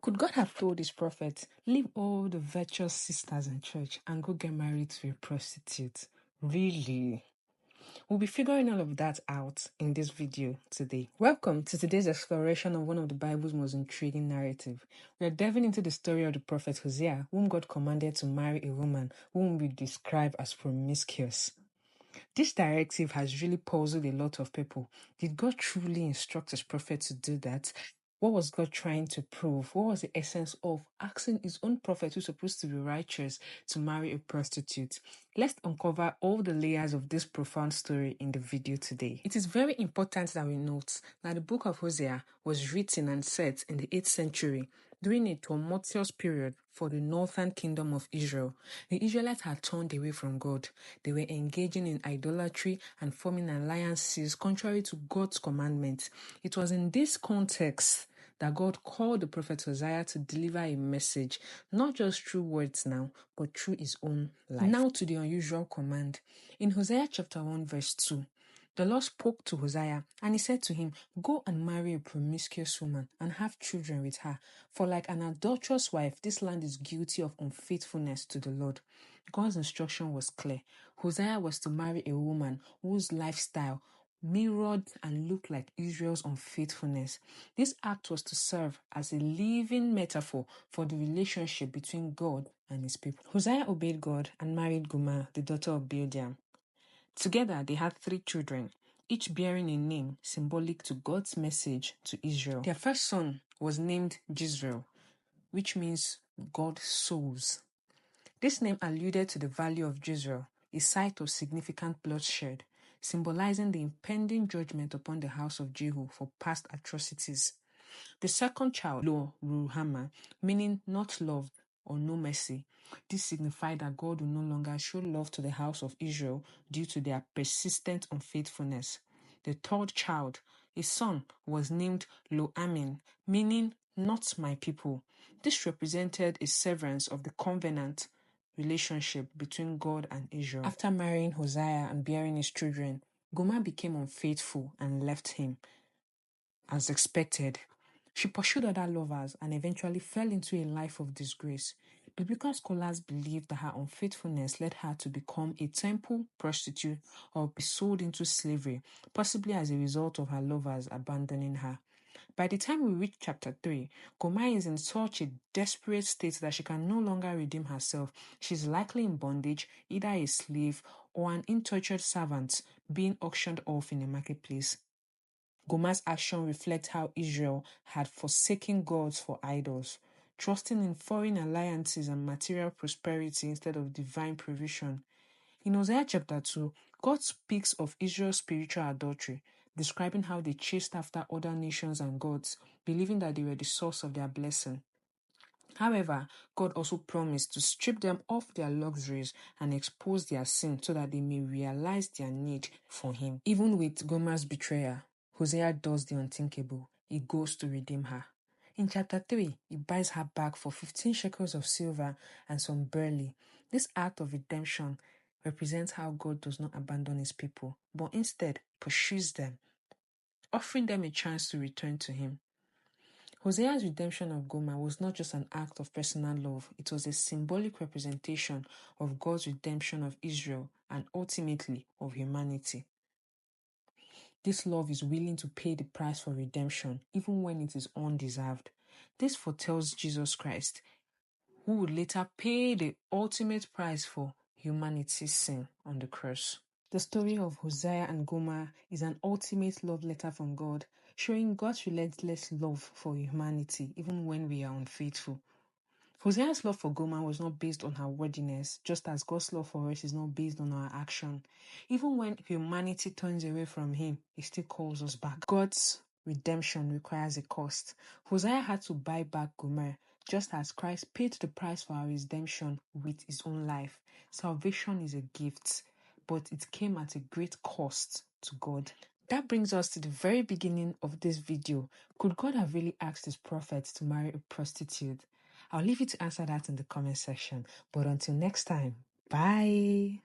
Could God have told his prophet, leave all the virtuous sisters in church and go get married to a prostitute? Really? We'll be figuring all of that out in this video today. Welcome to today's exploration of one of the Bible's most intriguing narratives. We are diving into the story of the prophet Hosea, whom God commanded to marry a woman whom we describe as promiscuous. This directive has really puzzled a lot of people. Did God truly instruct his prophet to do that? What was God trying to prove? What was the essence of asking his own prophet, who's supposed to be righteous, to marry a prostitute? Let's uncover all the layers of this profound story in the video today. It is very important that we note that the book of Hosea was written and set in the 8th century during a tumultuous period for the northern kingdom of Israel. The Israelites had turned away from God. They were engaging in idolatry and forming alliances contrary to God's commandments. It was in this context that God called the prophet Hosea to deliver a message, not just through words now, but through his own life. Now to the unusual command. In Hosea chapter 1 verse 2, the Lord spoke to Hosea and he said to him, go and marry a promiscuous woman and have children with her. For like an adulterous wife, this land is guilty of unfaithfulness to the Lord. God's instruction was clear. Hosea was to marry a woman whose lifestyle mirrored and looked like Israel's unfaithfulness. This act was to serve as a living metaphor for the relationship between God and his people. Hosea obeyed God and married Gomer, the daughter of Bildiam. Together, they had 3 children, each bearing a name symbolic to God's message to Israel. Their first son was named Jezreel, which means God sows. This name alluded to the valley of Jezreel, a site of significant bloodshed, symbolizing the impending judgment upon the house of Jehu for past atrocities. The second child, Lo-Ruhamah, meaning not loved or no mercy. This signified that God will no longer show love to the house of Israel due to their persistent unfaithfulness. The third child, a son, was named Lo-Amin, meaning not my people. This represented a severance of the covenant relationship between God and Israel. After marrying Hosea and bearing his children, Gomer became unfaithful and left him. As expected, she pursued other lovers and eventually fell into a life of disgrace. Biblical scholars believe that her unfaithfulness led her to become a temple prostitute or be sold into slavery, possibly as a result of her lovers abandoning her. By the time we reach chapter 3, Gomer is in such a desperate state that she can no longer redeem herself. She's likely in bondage, either a slave or an untortured servant being auctioned off in a marketplace. Gomer's action reflects how Israel had forsaken gods for idols, trusting in foreign alliances and material prosperity instead of divine provision. In Hosea chapter 2, God speaks of Israel's spiritual adultery, describing how they chased after other nations and gods, believing that they were the source of their blessing. However, God also promised to strip them of their luxuries and expose their sin so that they may realize their need for Him. Even with Gomer's betrayal, Hosea does the unthinkable. He goes to redeem her. In chapter 3, he buys her back for 15 shekels of silver and some barley. This act of redemption represents how God does not abandon his people, but instead pursues them, offering them a chance to return to him. Hosea's redemption of Gomer was not just an act of personal love, it was a symbolic representation of God's redemption of Israel and ultimately of humanity. This love is willing to pay the price for redemption, even when it is undeserved. This foretells Jesus Christ, who would later pay the ultimate price for humanity's sin on the cross. The story of Hosea and Gomer is an ultimate love letter from God, showing God's relentless love for humanity even when we are unfaithful. Hosea's love for Gomer was not based on her worthiness, just as God's love for us is not based on our action. Even when humanity turns away from him, he still calls us back. God's redemption requires a cost. Hosea had to buy back Gomer, just as Christ paid the price for our redemption with his own life. Salvation is a gift, but it came at a great cost to God. That brings us to the very beginning of this video. Could God have really asked his prophets to marry a prostitute? I'll leave you to answer that in the comment section. But until next time, bye.